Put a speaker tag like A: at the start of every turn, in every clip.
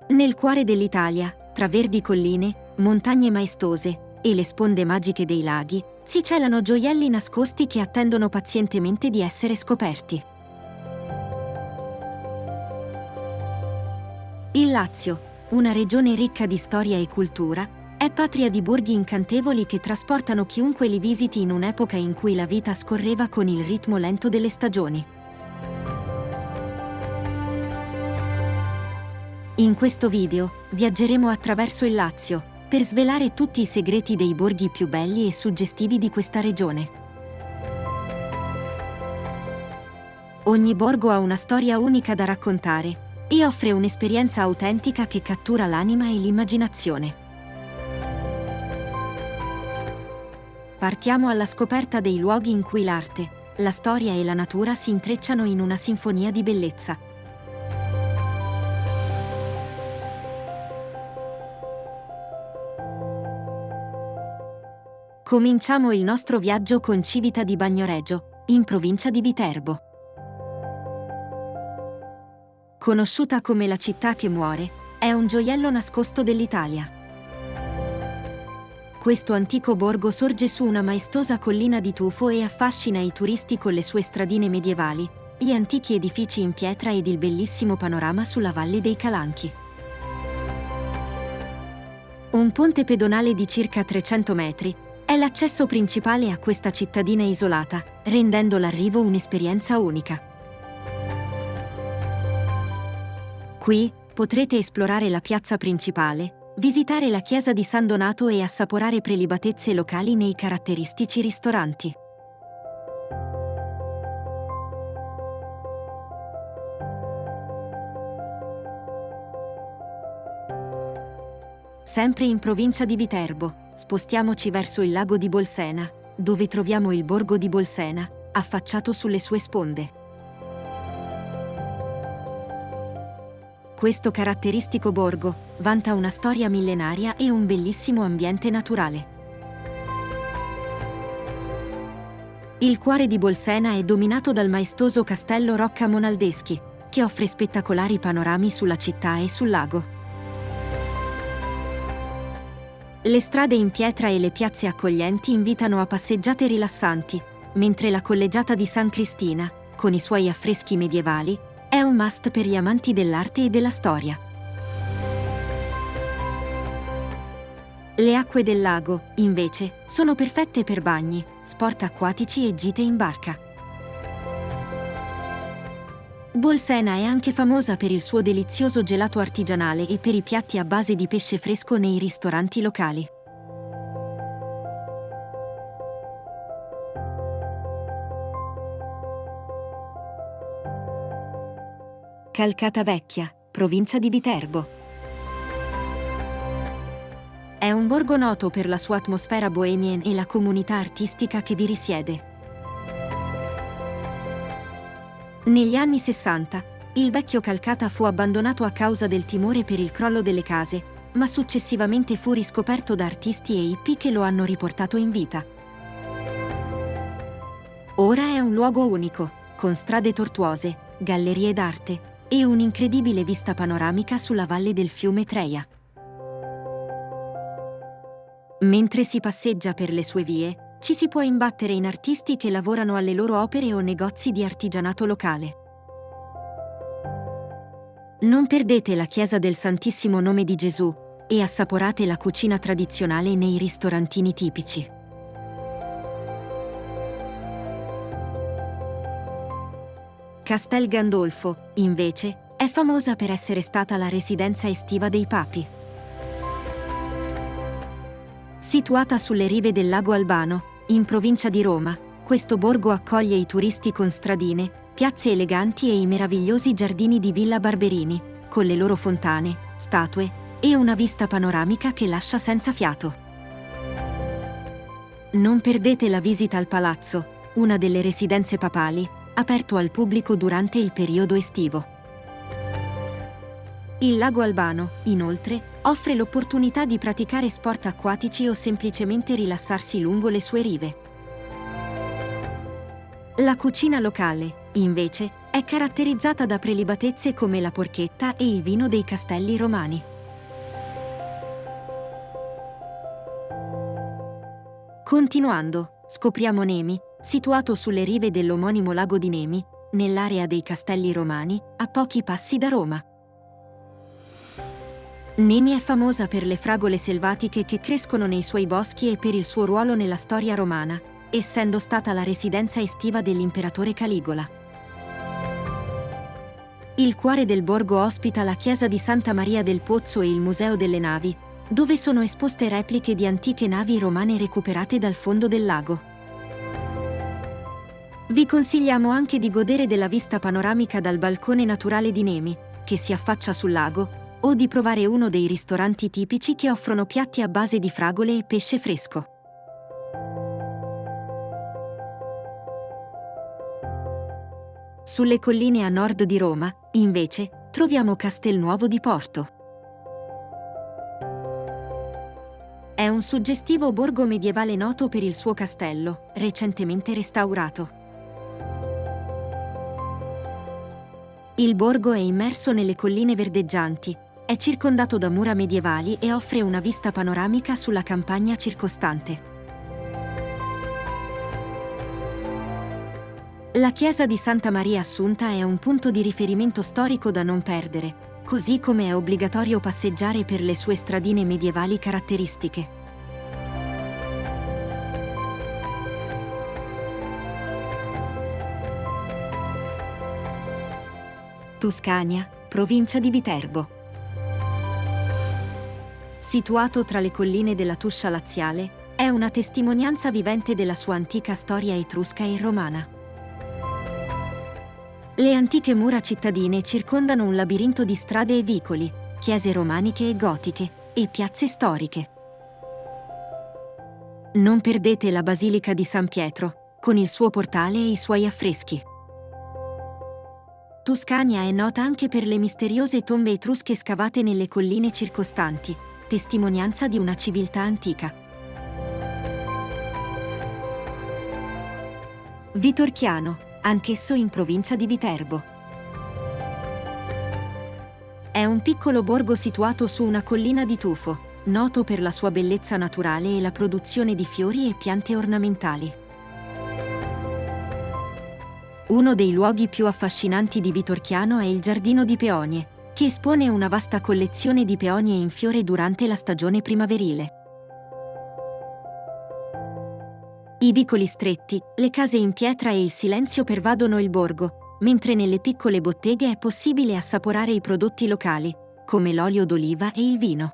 A: Nel cuore dell'Italia, tra verdi colline, montagne maestose e le sponde magiche dei laghi, si celano gioielli nascosti che attendono pazientemente di essere scoperti. Il Lazio, una regione ricca di storia e cultura, è patria di borghi incantevoli che trasportano chiunque li visiti in un'epoca in cui la vita scorreva con il ritmo lento delle stagioni. In questo video, viaggeremo attraverso il Lazio, per svelare tutti i segreti dei borghi più belli e suggestivi di questa regione. Ogni borgo ha una storia unica da raccontare e offre un'esperienza autentica che cattura l'anima e l'immaginazione. Partiamo alla scoperta dei luoghi in cui l'arte, la storia e la natura si intrecciano in una sinfonia di bellezza. Cominciamo il nostro viaggio con Civita di Bagnoregio, in provincia di Viterbo. Conosciuta come la città che muore, è un gioiello nascosto dell'Italia. Questo antico borgo sorge su una maestosa collina di tufo e affascina i turisti con le sue stradine medievali, gli antichi edifici in pietra ed il bellissimo panorama sulla Valle dei Calanchi. Un ponte pedonale di circa 300 metri è l'accesso principale a questa cittadina isolata, rendendo l'arrivo un'esperienza unica. Qui potrete esplorare la piazza principale, visitare la chiesa di San Donato e assaporare prelibatezze locali nei caratteristici ristoranti. Sempre in provincia di Viterbo, spostiamoci verso il lago di Bolsena, dove troviamo il borgo di Bolsena, affacciato sulle sue sponde. Questo caratteristico borgo vanta una storia millenaria e un bellissimo ambiente naturale. Il cuore di Bolsena è dominato dal maestoso castello Rocca Monaldeschi, che offre spettacolari panorami sulla città e sul lago. Le strade in pietra e le piazze accoglienti invitano a passeggiate rilassanti, mentre la collegiata di San Cristina, con i suoi affreschi medievali, è un must per gli amanti dell'arte e della storia. Le acque del lago, invece, sono perfette per bagni, sport acquatici e gite in barca. Bolsena è anche famosa per il suo delizioso gelato artigianale e per i piatti a base di pesce fresco nei ristoranti locali. Calcatavecchia, provincia di Viterbo. È un borgo noto per la sua atmosfera bohemian e la comunità artistica che vi risiede. Negli anni 60, il vecchio Calcata fu abbandonato a causa del timore per il crollo delle case, ma successivamente fu riscoperto da artisti e hippie che lo hanno riportato in vita. Ora è un luogo unico, con strade tortuose, gallerie d'arte e un'incredibile vista panoramica sulla valle del fiume Treia. Mentre si passeggia per le sue vie, ci si può imbattere in artisti che lavorano alle loro opere o negozi di artigianato locale. Non perdete la chiesa del Santissimo Nome di Gesù e assaporate la cucina tradizionale nei ristorantini tipici. Castel Gandolfo, invece, è famosa per essere stata la residenza estiva dei papi. Situata sulle rive del lago Albano, in provincia di Roma, questo borgo accoglie i turisti con stradine, piazze eleganti e i meravigliosi giardini di Villa Barberini, con le loro fontane, statue e una vista panoramica che lascia senza fiato. Non perdete la visita al palazzo, una delle residenze papali, aperto al pubblico durante il periodo estivo. Il lago Albano, inoltre, offre l'opportunità di praticare sport acquatici o semplicemente rilassarsi lungo le sue rive. La cucina locale, invece, È caratterizzata da prelibatezze come la porchetta e il vino dei castelli romani. Continuando, scopriamo Nemi, situato sulle rive dell'omonimo lago di Nemi, nell'area dei castelli romani, a pochi passi da Roma. Nemi è famosa per le fragole selvatiche che crescono nei suoi boschi e per il suo ruolo nella storia romana, essendo stata la residenza estiva dell'imperatore Caligola. Il cuore del borgo ospita la chiesa di Santa Maria del Pozzo e il Museo delle Navi, dove sono esposte repliche di antiche navi romane recuperate dal fondo del lago. Vi consigliamo anche di godere della vista panoramica dal balcone naturale di Nemi, che si affaccia sul lago, o di provare uno dei ristoranti tipici che offrono piatti a base di fragole e pesce fresco. Sulle colline a nord di Roma, invece, troviamo Castelnuovo di Porto. È un suggestivo borgo medievale noto per il suo castello, recentemente restaurato. Il borgo è immerso nelle colline verdeggianti, è circondato da mura medievali e offre una vista panoramica sulla campagna circostante. La chiesa di Santa Maria Assunta è un punto di riferimento storico da non perdere, così come è obbligatorio passeggiare per le sue stradine medievali caratteristiche. Tuscania, provincia di Viterbo. Situato tra le colline della Tuscia laziale, è una testimonianza vivente della sua antica storia etrusca e romana. Le antiche mura cittadine circondano un labirinto di strade e vicoli, chiese romaniche e gotiche, e piazze storiche. Non perdete la Basilica di San Pietro, con il suo portale e i suoi affreschi. Tuscania è nota anche per le misteriose tombe etrusche scavate nelle colline circostanti, testimonianza di una civiltà antica. Vitorchiano, anch'esso in provincia di Viterbo. È un piccolo borgo situato su una collina di tufo, noto per la sua bellezza naturale e la produzione di fiori e piante ornamentali. Uno dei luoghi più affascinanti di Vitorchiano è il Giardino di Peonie, che espone una vasta collezione di peonie in fiore durante la stagione primaverile. I vicoli stretti, le case in pietra e il silenzio pervadono il borgo, mentre nelle piccole botteghe è possibile assaporare i prodotti locali, come l'olio d'oliva e il vino.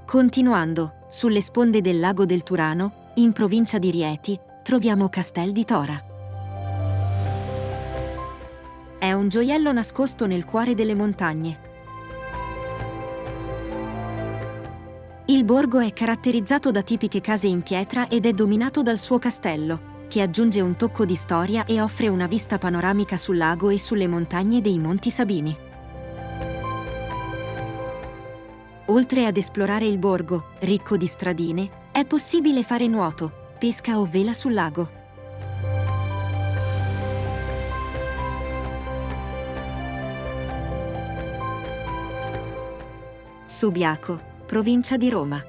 A: Continuando, sulle sponde del lago del Turano, in provincia di Rieti, troviamo Castel di Tora. È un gioiello nascosto nel cuore delle montagne. Il borgo è caratterizzato da tipiche case in pietra ed è dominato dal suo castello, che aggiunge un tocco di storia e offre una vista panoramica sul lago e sulle montagne dei Monti Sabini. Oltre ad esplorare il borgo, ricco di stradine, è possibile fare nuoto, pesca o vela sul lago. Subiaco, provincia di Roma.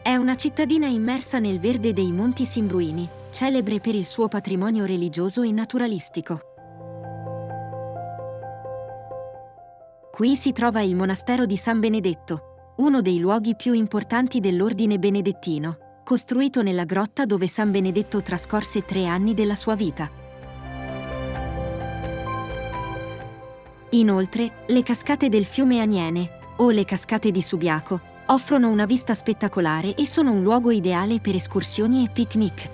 A: È una cittadina immersa nel verde dei Monti Simbruini, celebre per il suo patrimonio religioso e naturalistico. Qui si trova il monastero di San Benedetto, uno dei luoghi più importanti dell'ordine benedettino, costruito nella grotta dove San Benedetto trascorse 3 anni della sua vita. Inoltre, le cascate del fiume Aniene, o le cascate di Subiaco, offrono una vista spettacolare e sono un luogo ideale per escursioni e picnic.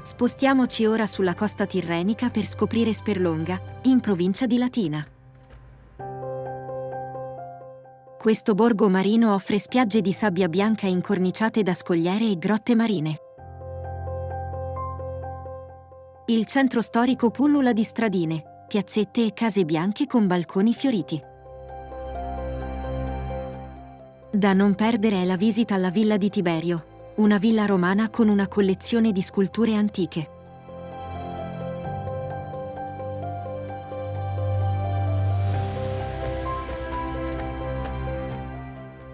A: Spostiamoci ora sulla costa tirrenica per scoprire Sperlonga, in provincia di Latina. Questo borgo marino offre spiagge di sabbia bianca incorniciate da scogliere e grotte marine. Il centro storico pullula di stradine, piazzette e case bianche con balconi fioriti. Da non perdere è la visita alla Villa di Tiberio, una villa romana con una collezione di sculture antiche.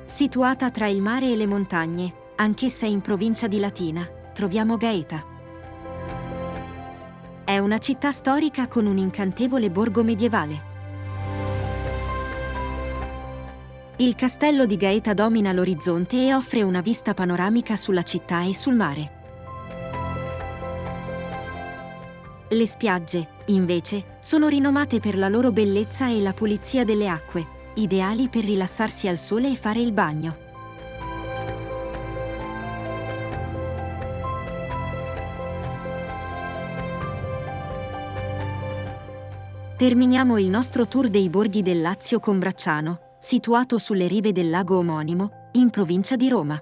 A: Situata tra il mare e le montagne, anch'essa in provincia di Latina, troviamo Gaeta. È una città storica con un incantevole borgo medievale. Il castello di Gaeta domina l'orizzonte e offre una vista panoramica sulla città e sul mare. Le spiagge, invece, sono rinomate per la loro bellezza e la pulizia delle acque, ideali per rilassarsi al sole e fare il bagno. Terminiamo il nostro tour dei borghi del Lazio con Bracciano, situato sulle rive del lago omonimo, in provincia di Roma.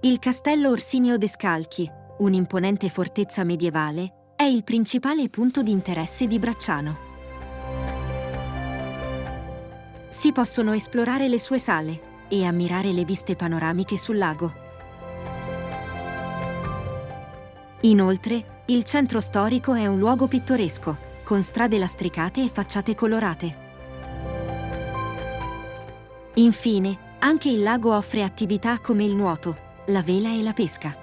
A: Il castello Orsinio Descalchi, un'imponente fortezza medievale, è il principale punto di interesse di Bracciano. Si possono esplorare le sue sale e ammirare le viste panoramiche sul lago. Inoltre, il centro storico è un luogo pittoresco, con strade lastricate e facciate colorate. Infine, anche il lago offre attività come il nuoto, la vela e la pesca.